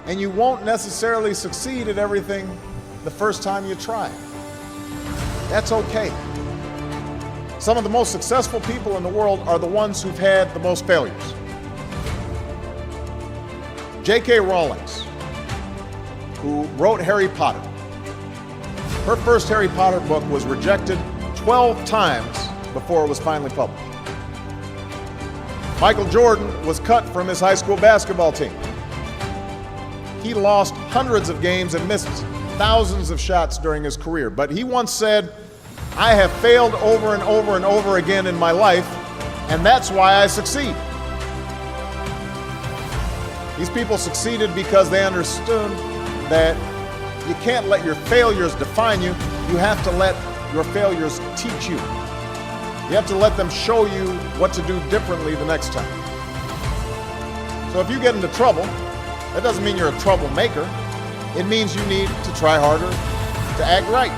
and you won't necessarily succeed at everything the first time you try. That's okay. Some of the most successful people in the world are the ones who've had the most failures. J.K. Rowling, who wrote Harry Potter, her first Harry Potter book was rejected 12 times before it was finally published. Michael Jordan was cut from his high school basketball team. He lost hundreds of games and missed thousands of shots during his career. But he once said, "I have failed over and over and over again in my life, and that's why I succeed." These people succeeded because they understood that you can't let your failures define you. You have to let your failures teach you. You have to let them show you what to do differently the next time. So if you get into trouble, that doesn't mean you're a troublemaker. It means you need to try harder, to act right.